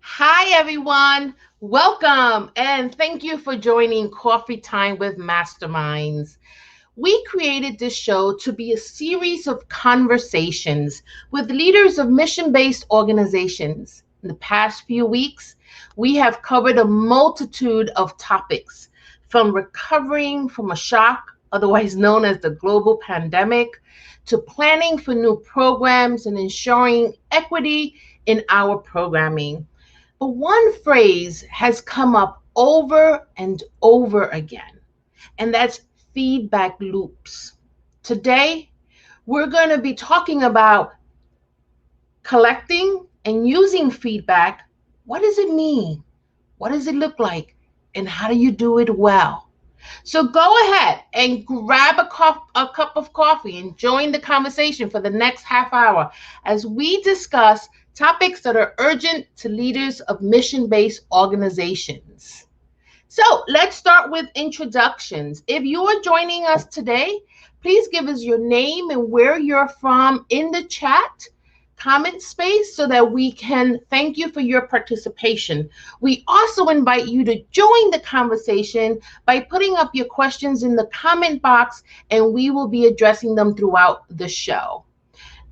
Hi, everyone. Welcome and thank you for joining Coffee Time with Masterminds. We created this show to be a series of conversations with leaders of mission based organizations. In the past few weeks, we have covered a multitude of topics from recovering from a shock, otherwise known as the global pandemic, to planning for new programs and ensuring equity in our programming. But one phrase has come up over and over again, and that's feedback loops. Today, we're going to be talking about collecting and using feedback. What does it mean? What does it look like? And how do you do it well? So go ahead and grab a cup of coffee and join the conversation for the next half hour as we discuss topics that are urgent to leaders of mission based organizations. So let's start with introductions. If you are joining us today, please give us your name and where you're from in the chat comment space so that we can thank you for your participation. We also invite you to join the conversation by putting up your questions in the comment box, and we will be addressing them throughout the show.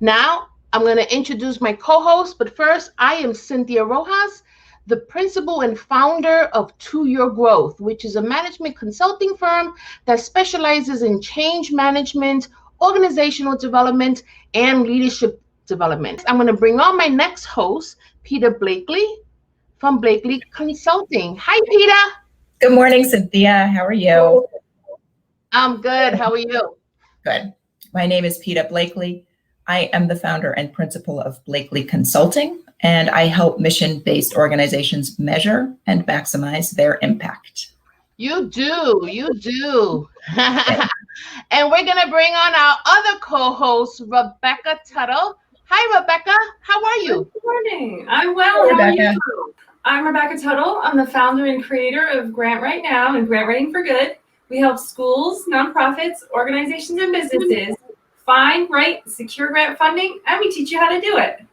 Now, I'm going to introduce my co-host, but first, I am Cynthia Rojas, the principal and founder of To Your Growth, which is a management consulting firm that specializes in change management, organizational development, and leadership development. I'm going to bring on my next host, Peter Blakely from Blakely Consulting. Hi, Peter. Good morning, Cynthia. How are you? I'm good. How are you? Good. My name is Peter Blakely. I am the founder and principal of Blakely Consulting, and I help mission-based organizations measure and maximize their impact. You do. And we're going to bring on our other co-host, Rebecca Tuttle. Hi, Rebecca. How are you? Good morning. I'm well. How are you? I'm Rebecca Tuttle. I'm the founder and creator of Grant Right Now and Grant Writing for Good. We help schools, nonprofits, organizations, and businesses find, write, secure grant funding, and we teach you how to do it.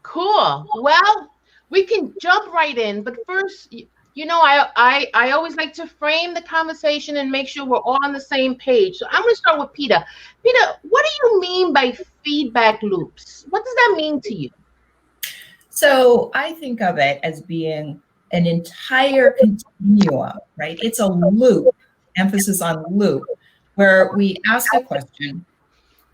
Cool. Well, we can jump right in, but first, I always like to frame the conversation and make sure we're all on the same page. So I'm going to start with Peter. Peter, what do you mean by feedback loops? What does that mean to you? So I think of it as being an entire continuum, right? It's a loop, emphasis on loop, where we ask a question,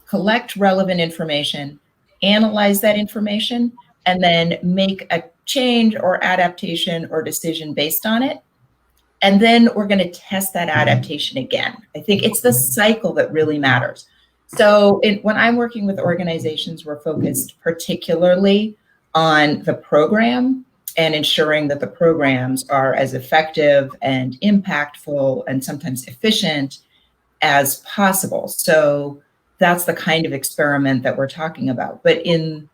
collect relevant information, analyze that information, and then make a change or adaptation or decision based on it. And then we're going to test that adaptation again. I think it's the cycle that really matters. So when I'm working with organizations, we're focused particularly on the program and ensuring that the programs are as effective and impactful and sometimes efficient as possible. So that's the kind of experiment that we're talking about. But in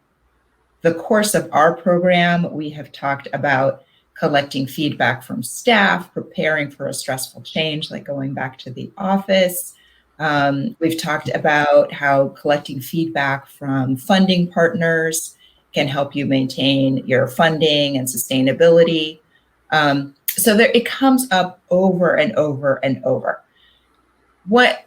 the course of our program, we have talked about collecting feedback from staff, preparing for a stressful change, like going back to the office. We've talked about how collecting feedback from funding partners can help you maintain your funding and sustainability. So it comes up over and over and over. What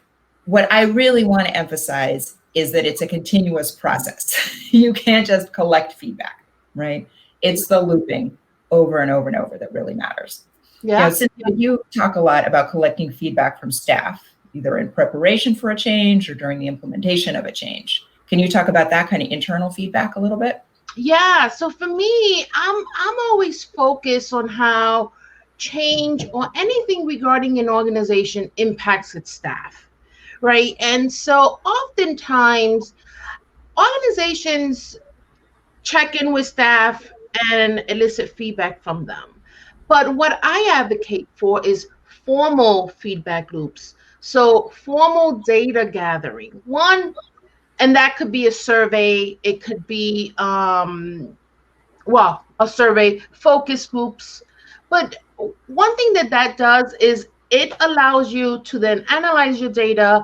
I really want to emphasize is that it's a continuous process. You can't just collect feedback, right? It's the looping over and over and over that really matters. Yeah. Cynthia, you talk a lot about collecting feedback from staff, either in preparation for a change or during the implementation of a change. Can you talk about that kind of internal feedback a little bit? Yeah. So for me, I'm always focused on how change or anything regarding an organization impacts its staff, right? And so oftentimes organizations check in with staff and elicit feedback from them. But what I advocate for is formal feedback loops. So formal data gathering. One, and that could be a survey. It could be, a survey, focus groups. But one thing that does is it allows you to then analyze your data,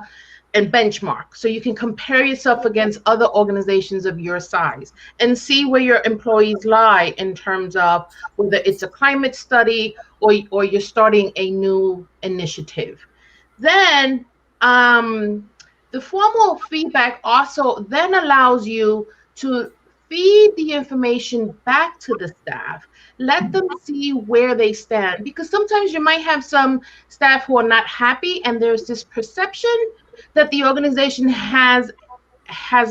and benchmark. So you can compare yourself against other organizations of your size and see where your employees lie in terms of whether it's a climate study or you're starting a new initiative. Then the formal feedback also then allows you to feed the information back to the staff. Let them see where they stand, because sometimes you might have some staff who are not happy, and there's this perception that the organization has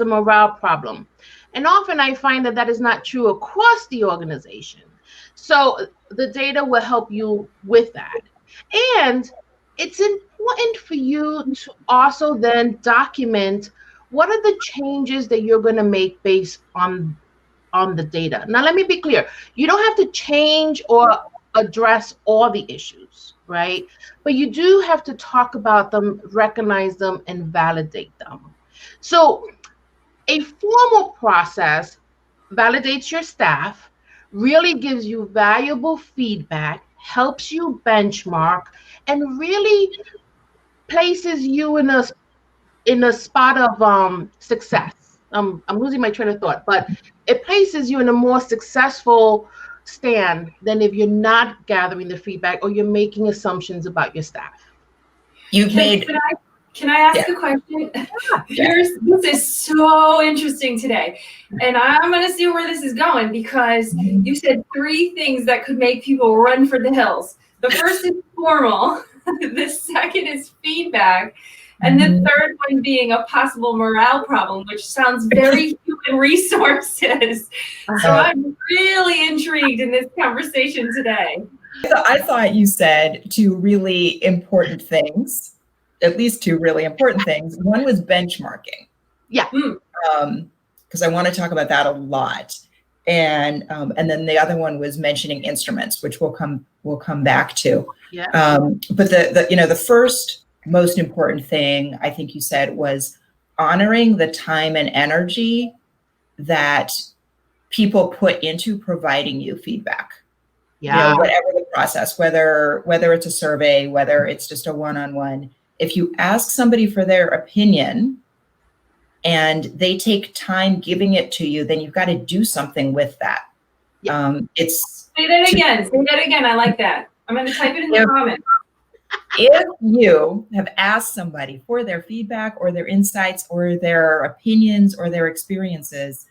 a morale problem. And often I find that that is not true across the organization. So the data will help you with that. And it's important for you to also then document what are the changes that you're going to make based on the data. Now, let me be clear. You don't have to change or address all the issues, right? But you do have to talk about them, recognize them, and validate them. So a formal process validates your staff, really gives you valuable feedback, helps you benchmark, and really places you in a spot of success. I'm losing my train of thought, but it places you in a more successful stand than if you're not gathering the feedback or you're making assumptions about your staff. Can I ask a question? This is so interesting today. And I'm going to see where this is going, because you said 3 things that could make people run for the hills. The first is formal. The second is feedback. And the third one being a possible morale problem, which sounds very human resources. So I'm really intrigued in this conversation today. I thought you said 2 really important things, at least 2 really important things. One was benchmarking. Yeah. Because I want to talk about that a lot. And then the other one was mentioning instruments, which we'll come back to. Yeah. But the first most important thing I think you said was honoring the time and energy that people put into providing you feedback. Yeah. Whatever the process, whether it's a survey, whether it's just a one-on-one, if you ask somebody for their opinion and they take time giving it to you, then you've got to do something with that. Yeah. Say that again. I like that. I'm going to type it in the comments. If you have asked somebody for their feedback or their insights or their opinions or their experiences,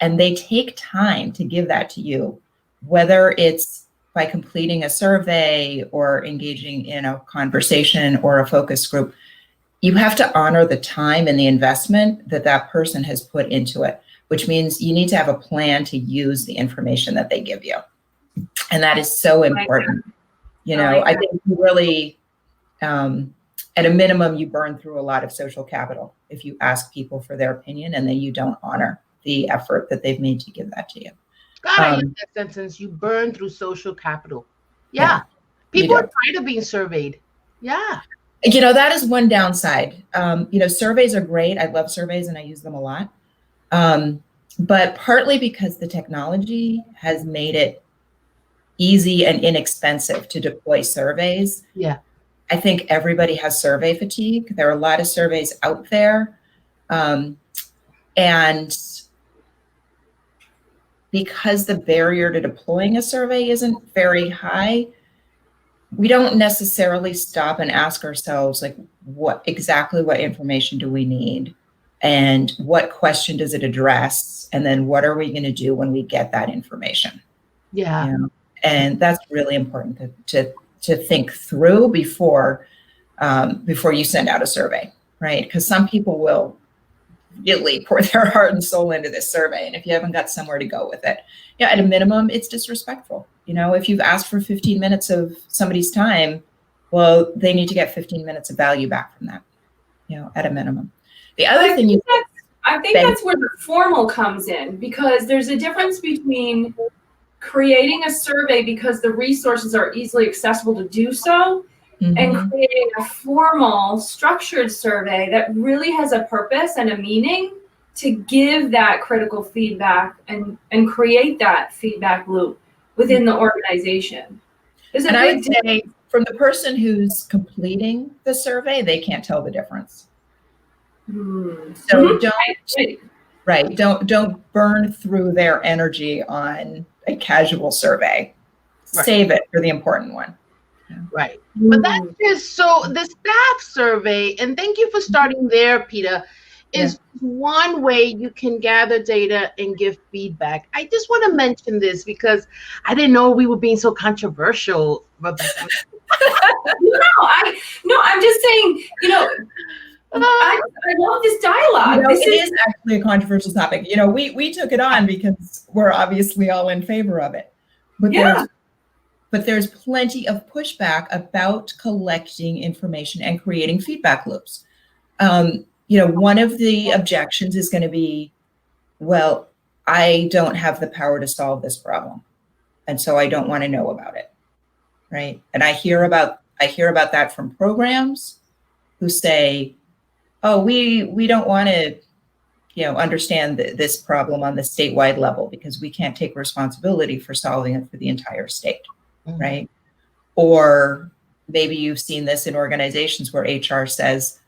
and they take time to give that to you, whether it's by completing a survey or engaging in a conversation or a focus group, you have to honor the time and the investment that that person has put into it, which means you need to have a plan to use the information that they give you. And that is so important. I think you really, at a minimum, you burn through a lot of social capital if you ask people for their opinion and then you don't honor the effort that they've made to give that to you. God, I love that sentence. You burn through social capital. Yeah. People are tired of being surveyed. Yeah. That is one downside. Surveys are great. I love surveys and I use them a lot. But partly because the technology has made it easy and inexpensive to deploy surveys. Yeah. I think everybody has survey fatigue. There are a lot of surveys out there. And because the barrier to deploying a survey isn't very high, we don't necessarily stop and ask ourselves, like, what information do we need? And what question does it address? And then what are we going to do when we get that information? Yeah. And that's really important to think through before you send out a survey, right? Because some people will really pour their heart and soul into this survey, and if you haven't got somewhere to go with it, at a minimum, it's disrespectful. If you've asked for 15 minutes of somebody's time, well, they need to get 15 minutes of value back from that, at a minimum. The other thing I think that's where the formal comes in, because there's a difference between creating a survey because the resources are easily accessible to do so, and creating a formal, structured survey that really has a purpose and a meaning to give that critical feedback and create that feedback loop within the organization. And I would say, from the person who's completing the survey, they can't tell the difference. So don't burn through their energy on a casual survey. Right. Save it for the important one. Right. But that's just so the staff survey, and thank you for starting there, Peter, is one way you can gather data and give feedback. I just want to mention this because I didn't know we were being so controversial, Rebecca. I'm just saying, I love this dialogue. It is actually a controversial topic. We took it on because we're obviously all in favor of it. But there's plenty of pushback about collecting information and creating feedback loops. One of the objections is going to be, well, I don't have the power to solve this problem, and so I don't want to know about it, right? And I hear about that from programs who say, oh, we don't want to, understand this problem on the statewide level because we can't take responsibility for solving it for the entire state, right? Or maybe you've seen this in organizations where HR says,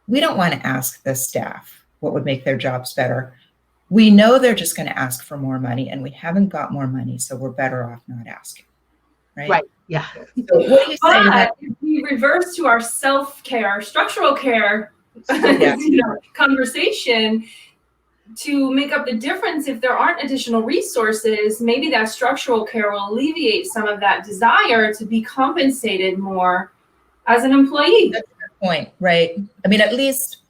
we don't want to ask the staff what would make their jobs better. We know they're just going to ask for more money and we haven't got more money, so we're better off not asking, right? Right, yeah. So what do you say to that? If we reverse to our self-care, structural care conversation to make up the difference, if there aren't additional resources, maybe that structural care will alleviate some of that desire to be compensated more as an employee. That's a good point, right? I mean, at least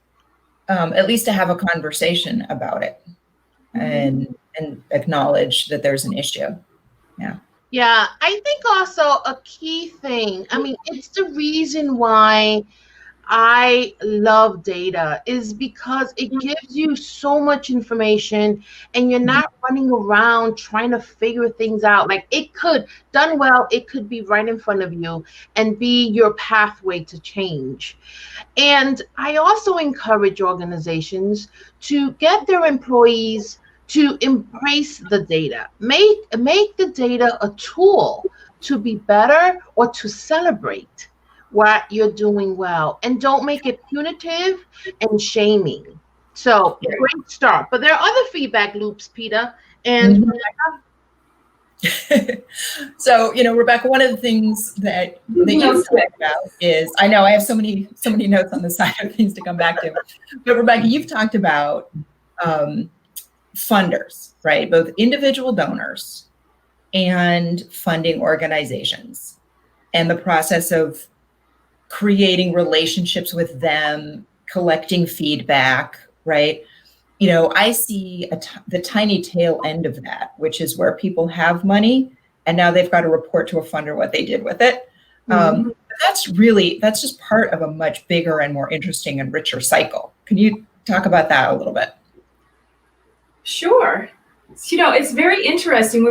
to have a conversation about it and acknowledge that there's an issue. Yeah, I think also a key thing, it's the reason why I love data is because it gives you so much information and you're not running around trying to figure things out. Like done well, it could be right in front of you and be your pathway to change. And I also encourage organizations to get their employees to embrace the data. Make the data a tool to be better or to celebrate what you're doing well, and don't make it punitive and shaming. So great start. But there are other feedback loops, Peter. And so, Rebecca, one of the things that you talked about is, I know I have so many notes on the side of things to come back to, but Rebecca, you've talked about funders, right? Both individual donors and funding organizations, and the process of creating relationships with them, collecting feedback, right? I see the tiny tail end of that, which is where people have money and now they've got to report to a funder what they did with it. That's just part of a much bigger and more interesting and richer cycle. Can you talk about that a little bit? Sure. It's very interesting.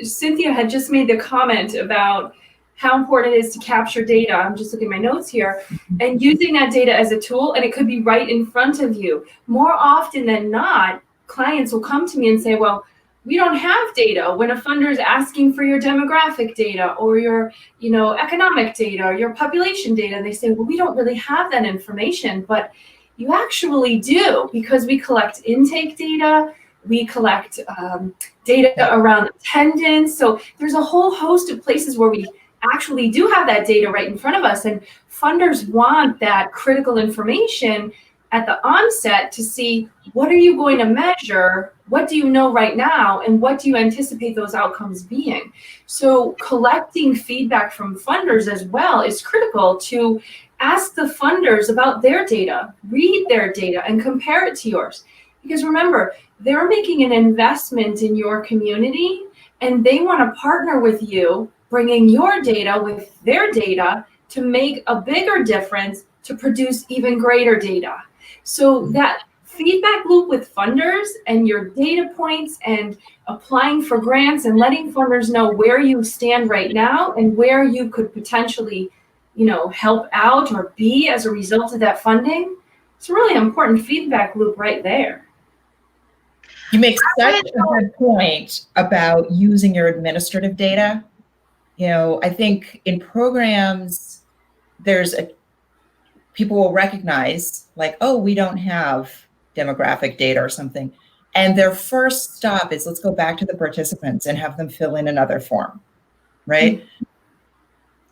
Cynthia had just made the comment about how important it is to capture data. I'm just looking at my notes here, and using that data as a tool, and it could be right in front of you. More often than not, clients will come to me and say, well, we don't have data. When a funder is asking for your demographic data or your economic data or your population data, they say, well, we don't really have that information, but you actually do, because we collect intake data, we collect data around attendance. So there's a whole host of places where we actually do have that data right in front of us, and funders want that critical information at the onset to see, what are you going to measure, what do you know right now, and what do you anticipate those outcomes being? So collecting feedback from funders as well is critical. To ask the funders about their data, read their data, and compare it to yours. Because remember, they're making an investment in your community, and they want to partner with you, bringing your data with their data to make a bigger difference, to produce even greater data. So that feedback loop with funders and your data points and applying for grants and letting funders know where you stand right now and where you could potentially, help out or be as a result of that funding. It's a really important feedback loop right there. You make such a good point about using your administrative data. I think in programs, there's people will recognize like, oh, we don't have demographic data or something. And their first stop is, let's go back to the participants and have them fill in another form, right?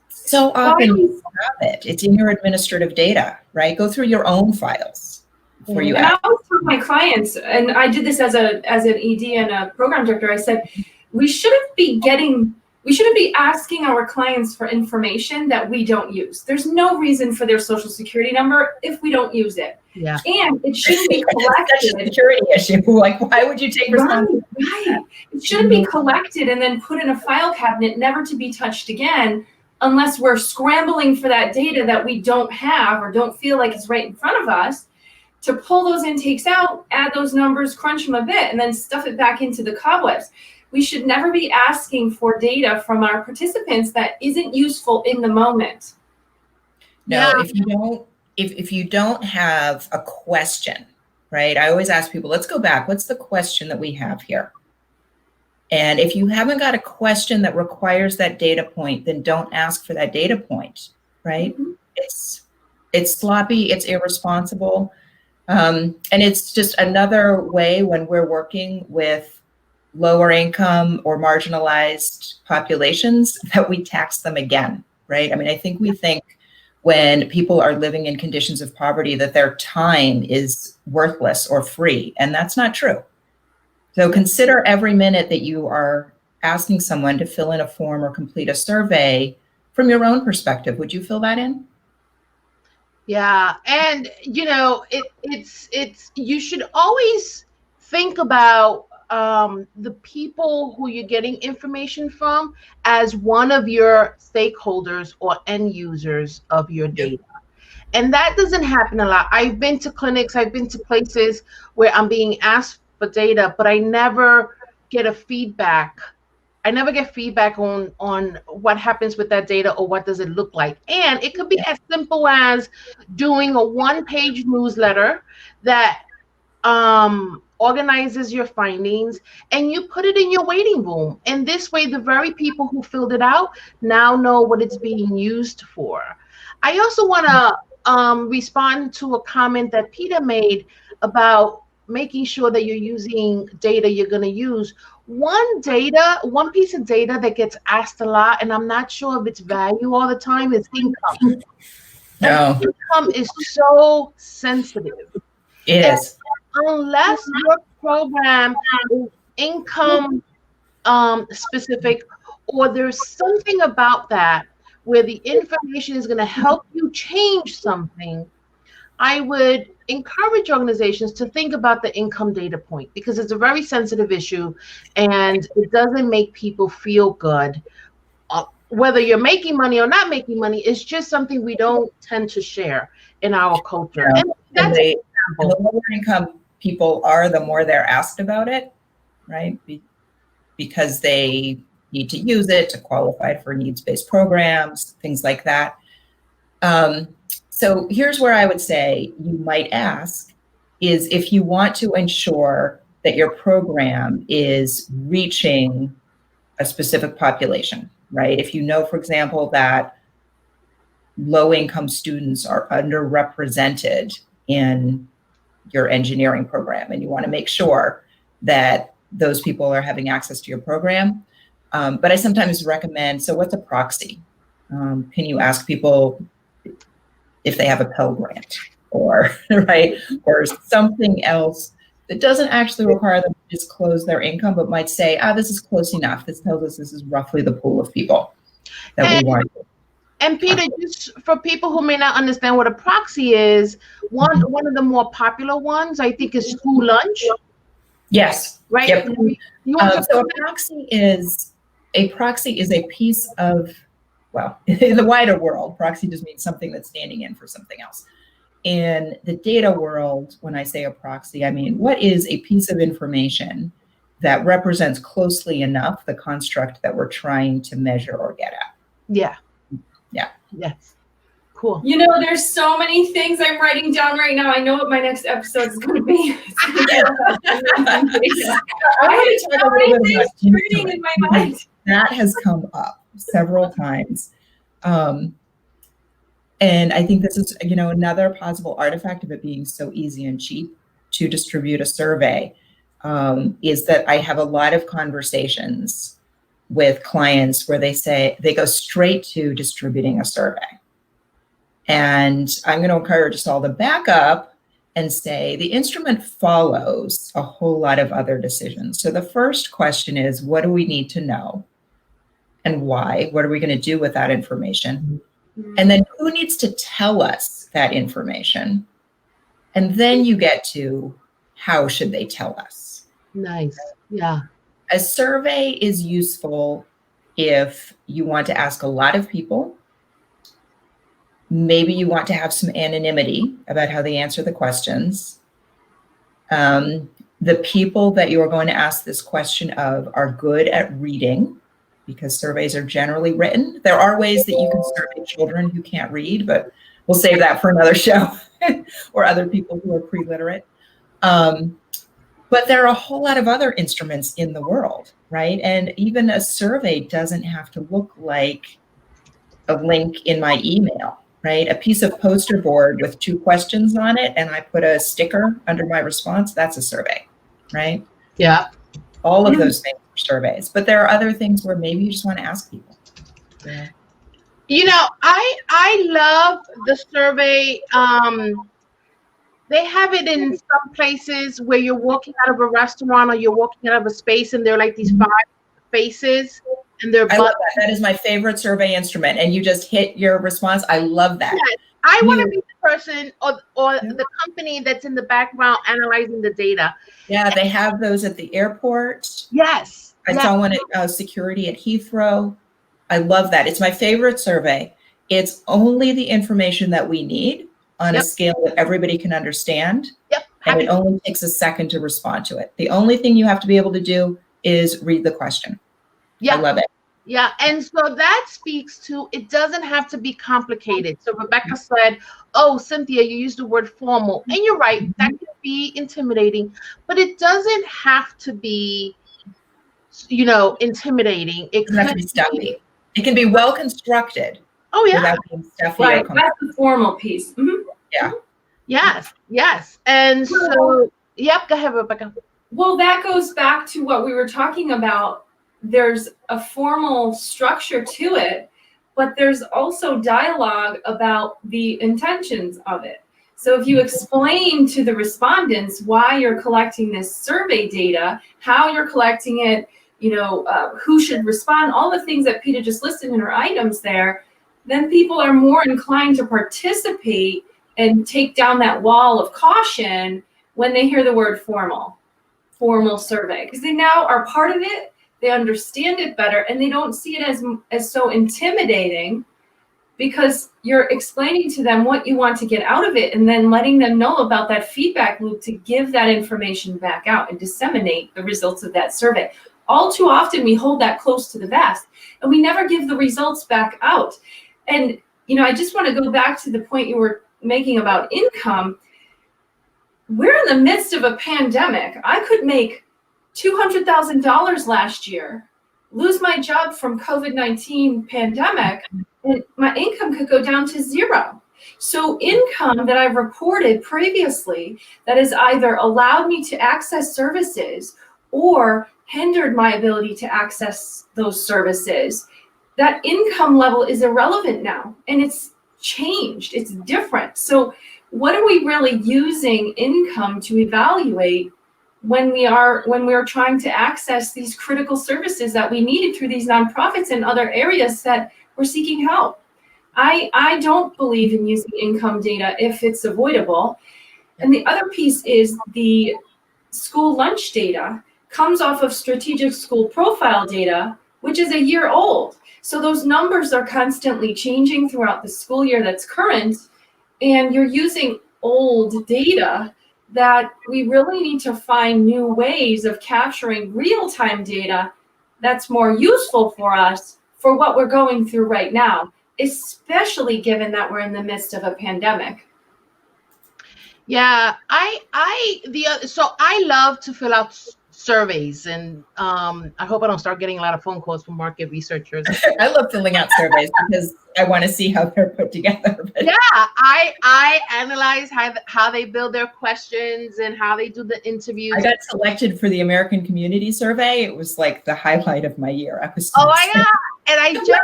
So often you have it. It's in your administrative data, right? Go through your own files before you. And I always tell my clients, and I did this as an ED and a program director. I said, we shouldn't be asking our clients for information that we don't use. There's no reason for their social security number if we don't use it. Yeah. And it shouldn't be collected. It's such a security issue. Like, why would you take responsibility? Right. It shouldn't be collected and then put in a file cabinet, never to be touched again, unless we're scrambling for that data that we don't have or don't feel like is right in front of us, to pull those intakes out, add those numbers, crunch them a bit, and then stuff it back into the cobwebs. We should never be asking for data from our participants that isn't useful in the moment. No, if you don't have a question, right? I always ask people, let's go back. What's the question that we have here? And if you haven't got a question that requires that data point, then don't ask for that data point, right? Mm-hmm. It's sloppy, it's irresponsible. And it's just another way when we're working with lower income or marginalized populations that we tax them again, right? I mean, I think we think when people are living in conditions of poverty that their time is worthless or free, and that's not true. So consider every minute that you are asking someone to fill in a form or complete a survey from your own perspective. Would you fill that in? Yeah, and it's you should always think about the people who you're getting information from as one of your stakeholders or end users of your data. And that doesn't happen a lot. I've been to clinics, I've been to places where I'm being asked for data, but I never get a feedback. I never get feedback on what happens with that data or what does it look like. And it could be as simple as doing a one-page newsletter that organizes your findings, and you put it in your waiting room. And this way, the very people who filled it out now know what it's being used for. I also want to respond to a comment that Peter made about making sure that you're using data you're going to use. One piece of data that gets asked a lot, and I'm not sure of its value all the time, is income. No. Income is so sensitive. It is. Unless your program is income specific, or there's something about that where the information is going to help you change something, I would encourage organizations to think about the income data point, because it's a very sensitive issue and it doesn't make people feel good. Whether you're making money or not making money, it's just something we don't tend to share in our culture. Yeah. And that's the lower income people are, the more they're asked about it, right? Because they need to use it to qualify for needs-based programs, things like that. So here's where I would say you might ask is if you want to ensure that your program is reaching a specific population, right? If you know, for example, that low-income students are underrepresented in your engineering program, and you want to make sure that those people are having access to your program. But I sometimes recommend, so what's a proxy? Can you ask people if they have a Pell Grant or, right, or something else that doesn't actually require them to disclose their income, but might say, this is close enough. This tells us this is roughly the pool of people that we want. And Peter, just for people who may not understand what a proxy is, one of the more popular ones, I think, is school lunch. Yes. Right. Yep. So a proxy is a piece of, well, in the wider world, proxy just means something that's standing in for something else. In the data world, when I say a proxy, I mean, what is a piece of information that represents closely enough the construct that we're trying to measure or get at? Yeah. Yeah. Yes. Cool. You know, there's so many things I'm writing down right now. I know what my next episode is going to be. I have so many things turning in my mind. That has come up several times. And I think this is, another possible artifact of it being so easy and cheap to distribute a survey, is that I have a lot of conversations with clients where they go straight to distributing a survey. And I'm going to encourage us all to back up and say the instrument follows a whole lot of other decisions. So the first question is, what do we need to know and why? What are we going to do with that information? And then who needs to tell us that information? And then you get to how should they tell us? Nice. Yeah. A survey is useful if you want to ask a lot of people. Maybe you want to have some anonymity about how they answer the questions. The people that you are going to ask this question of are good at reading, because surveys are generally written. There are ways that you can survey children who can't read, but we'll save that for another show, or other people who are pre-literate. But there are a whole lot of other instruments in the world, right? And even a survey doesn't have to look like a link in my email, right? A piece of poster board with 2 questions on it, and I put a sticker under my response, that's a survey, right? Yeah. All of those things are surveys. But there are other things where maybe you just want to ask people. Yeah. I love the survey. They have it in some places where you're walking out of a restaurant or you're walking out of a space and there are like these 5 faces and they're I love that. That is my favorite survey instrument. And you just hit your response. I love that. Yes. I want to be the person or the company that's in the background analyzing the data. Yeah, they have those at the airport. Yes. I saw one at security at Heathrow. I love that. It's my favorite survey. It's only the information that we need on a scale that everybody can understand. Yep. And it only takes a second to respond to it. The only thing you have to be able to do is read the question. Yeah. I love it. Yeah. And so that speaks to, it doesn't have to be complicated. So Rebecca said, oh, Cynthia, you used the word formal. And you're right, that can be intimidating, but it doesn't have to be, intimidating. It doesn't have to be stuffy. It can be well constructed. Oh, yeah. Without being stuffy. Right. That's the formal piece. Mm-hmm. Yeah. Yes. Yes. And so, yep. Go ahead, Rebecca. Well, that goes back to what we were talking about. There's a formal structure to it, but there's also dialogue about the intentions of it. So if you explain to the respondents why you're collecting this survey data, how you're collecting it, who should respond, all the things that Peta just listed in her items there, then people are more inclined to participate and take down that wall of caution when they hear the word formal survey, because they now are part of it, they understand it better, and they don't see it as so intimidating, because you're explaining to them what you want to get out of it and then letting them know about that feedback loop to give that information back out and disseminate the results of that survey. All too often we hold that close to the vest and we never give the results back out. And, I just want to go back to the point you were making about income. We're in the midst of a pandemic. I could make $200,000 last year, lose my job from COVID-19 pandemic, and my income could go down to 0. So income that I've reported previously that has either allowed me to access services or hindered my ability to access those services, that income level is irrelevant now, and it's changed, it's different. So what are we really using income to evaluate when we are trying to access these critical services that we needed through these nonprofits and other areas that we're seeking help? I don't believe in using income data if it's avoidable. And the other piece is the school lunch data comes off of strategic school profile data, which is a year old. So those numbers are constantly changing throughout the school year that's current, and you're using old data that we really need to find new ways of capturing real-time data that's more useful for us for what we're going through right now, especially given that we're in the midst of a pandemic. Yeah, so I love to fill out surveys, and I hope I don't start getting a lot of phone calls from market researchers. I love filling out surveys because I want to see how they're put together. But Yeah, I analyze how they build their questions and how they do the interviews. I got selected for the American Community Survey. It was like the highlight of my year. I was so Oh my excited. God. And I just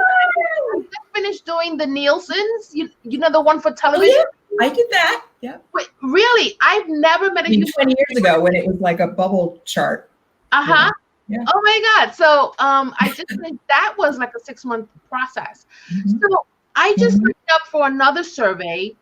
finished doing the Nielsen's, you know, the one for Oh, television. yeah, I did that. Yeah. Wait, really? I've never met a I mean, human 20 years ago when it was like a bubble chart. Uh-huh. Yeah. Oh my God. So I just think that was like a 6-month process. Mhm. So I just Mhm. signed up for another survey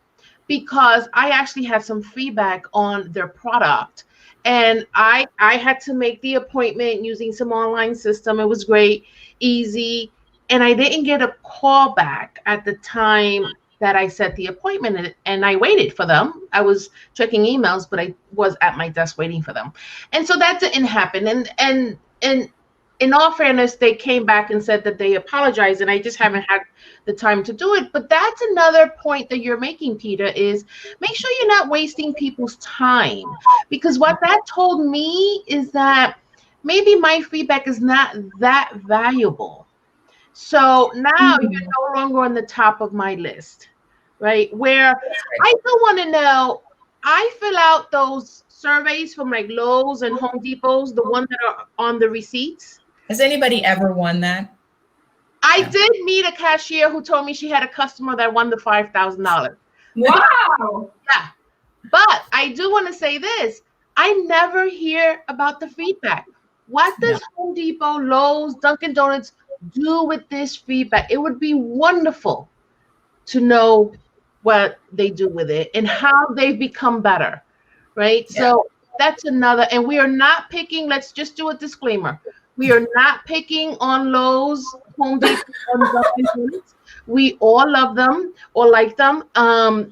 because I actually had some feedback on their product. And I had to make the appointment using some online system. It was great, easy. And I didn't get a call back at the time that I set the appointment, and I waited for them. I was checking emails, but I was at my desk waiting for them. And so that didn't happen. And in all fairness, they came back and said that they apologized, and I just haven't had the time to do it. But that's another point that you're making, Peter, is make sure you're not wasting people's time. Because what that told me is that maybe my feedback is not that valuable. So now you're no longer on the top of my list, right? Where I still want to know, I fill out those surveys from like Lowe's and Home Depot's, the ones that are on the receipts. Has anybody ever won that? I did meet a cashier who told me she had a customer that won the $5,000. Wow. Yeah. But I do want to say this. I never hear about the feedback. What does Home Depot, Lowe's, Dunkin' Donuts do with this feedback? It would be wonderful to know what they do with it and how they've become better, right? Yeah. So that's another, and we are not picking, let's just do a disclaimer. We are not picking on Lowe's, Home Depot, and Dunkin' Donuts. We all love them or like them.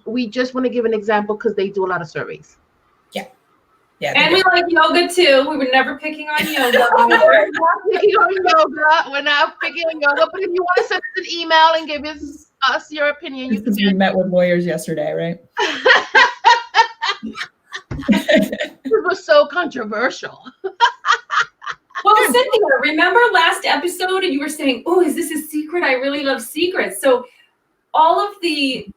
We just want to give an example because they do a lot of surveys. Yeah, and we like yoga too. We were never picking on yoga. We're not picking on yoga. We're not picking on yoga. But if you want to send us an email and give us your opinion, you can. We met with lawyers yesterday, right? This was so controversial. Well, Cynthia, remember last episode you were saying, "Oh, is this a secret? I really love secrets." So all of the,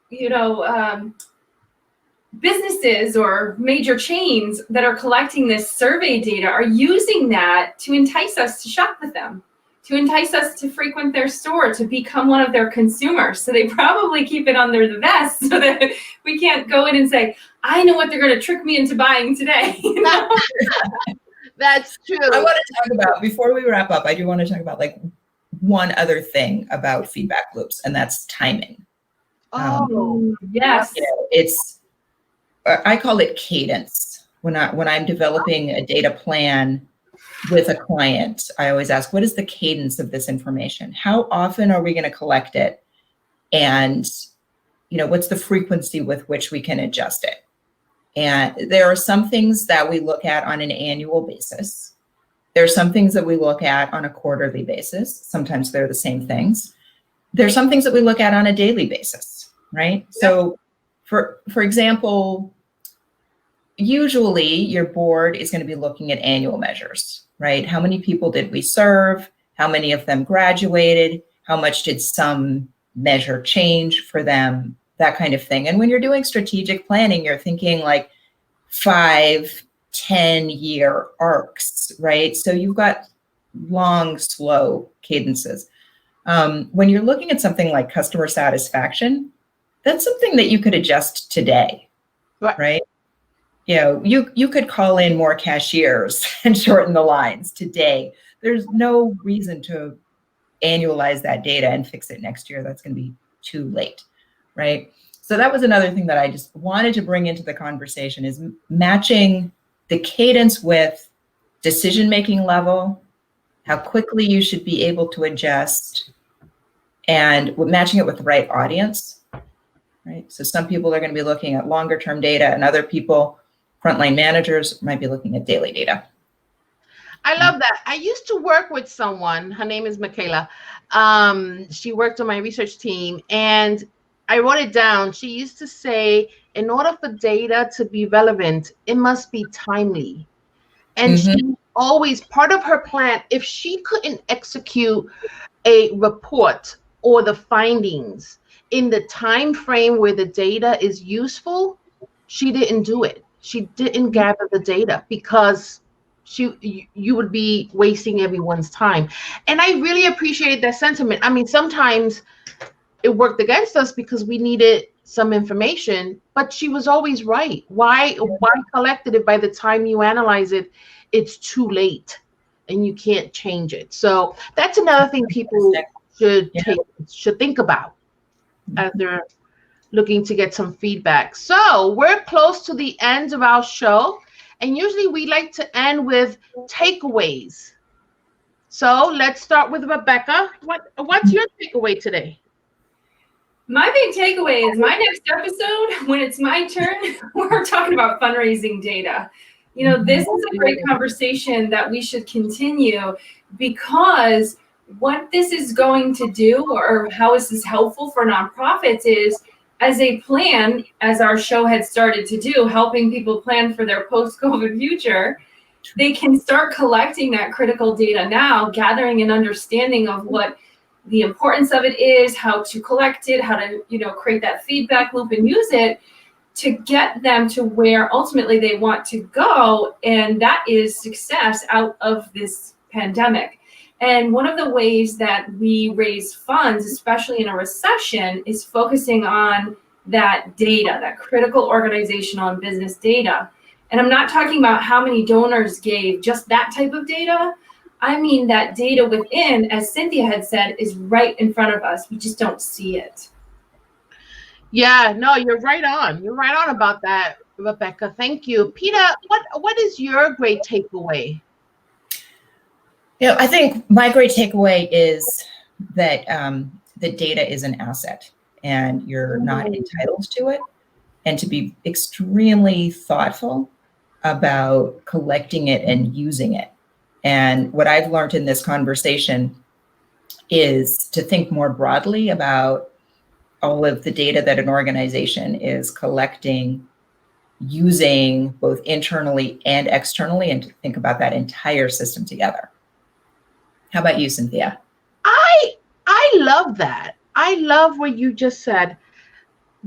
businesses or major chains that are collecting this survey data are using that to entice us to shop with them, to entice us to frequent their store, to become one of their consumers. So they probably keep it under the vest so that we can't go in and say, I know what they're going to trick me into buying today. You know? That's true. I want to talk about, before we wrap up, I do want to talk about like one other thing about feedback loops, and that's timing. Yes. It's, I call it cadence. When I'm developing a data plan with a client, I always ask, what is the cadence of this information? How often are we going to collect it? And, what's the frequency with which we can adjust it? And there are some things that we look at on an annual basis. There are some things that we look at on a quarterly basis. Sometimes they're the same things. There are some things that we look at on a daily basis, right? Yeah. So for example, usually your board is going to be looking at annual measures, right? How many people did we serve? How many of them graduated? How much did some measure change for them? That kind of thing. And when you're doing strategic planning, you're thinking like 5-10-year arcs, right? So you've got long, slow cadences. When you're looking at something like customer satisfaction, that's something that you could adjust today, right? You could call in more cashiers and shorten the lines today. There's no reason to annualize that data and fix it next year. That's going to be too late, right? So that was another thing that I just wanted to bring into the conversation, is matching the cadence with decision-making level, how quickly you should be able to adjust, and matching it with the right audience, right? So some people are going to be looking at longer term data, and other people, frontline managers, might be looking at daily data. I love that. I used to work with someone, her name is Michaela. She worked on my research team, and I wrote it down. She used to say, in order for data to be relevant, it must be timely. And always part of her plan. If she couldn't execute a report or the findings in the time frame where the data is useful, she didn't do it. She didn't gather the data because you would be wasting everyone's time. And I really appreciate that sentiment. I mean, sometimes it worked against us because we needed some information, but she was always right. Why collect it if by the time you analyze it, it's too late and you can't change it? So that's another thing people should think about as they're looking to get some feedback. So we're close to the end of our show, and usually we like to end with takeaways. So let's start with Rebecca. What's your takeaway today? My big takeaway is my next episode, when it's my turn, we're talking about fundraising data. You know, this is a great conversation that we should continue, because what this is going to do, or how is this helpful for nonprofits, is as a plan, as our show had started to do, helping people plan for their post-COVID future, they can start collecting that critical data now, gathering an understanding of what the importance of it is, how to collect it, how to, you know, create that feedback loop and use it to get them to where ultimately they want to go. And that is success out of this pandemic. And one of the ways that we raise funds, especially in a recession, is focusing on that data, that critical organizational and business data. And I'm not talking about how many donors gave, just that type of data. I mean that data within, as Cynthia had said, is right in front of us. We just don't see it. Yeah, no, you're right on. You're right on about that, Rebecca. Thank you. Peter, what is your great takeaway? You know, I think my great takeaway is that the data is an asset and you're not entitled to it, and to be extremely thoughtful about collecting it and using it. And what I've learned in this conversation is to think more broadly about all of the data that an organization is collecting, using both internally and externally, and to think about that entire system together. How about you, Cynthia? I love that. I love what you just said.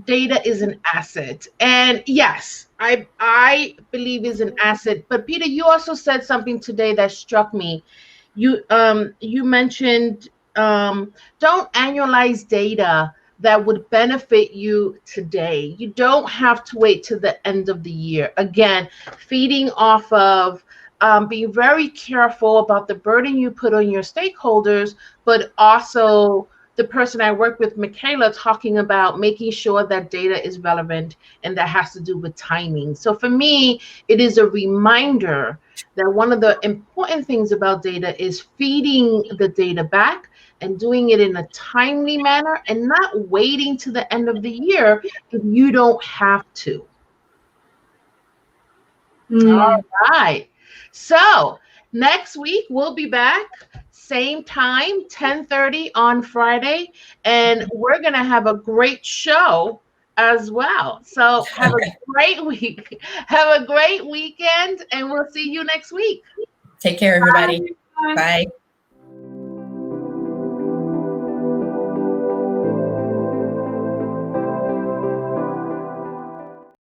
Data is an asset. And yes, I believe is an asset. But Peter, you also said something today that struck me. You mentioned don't annualize data that would benefit you today. You don't have to wait to the end of the year. Again, feeding off of being very careful about the burden you put on your stakeholders, but also the person I work with, Michaela, talking about making sure that data is relevant, and that has to do with timing. So for me, it is a reminder that one of the important things about data is feeding the data back and doing it in a timely manner and not waiting to the end of the year if you don't have to. All right. So next week we'll be back, same time, 10:30 on Friday, and we're gonna have a great show as well. So have a great week. Have a great weekend, and we'll see you next week. Take care, everybody. Bye.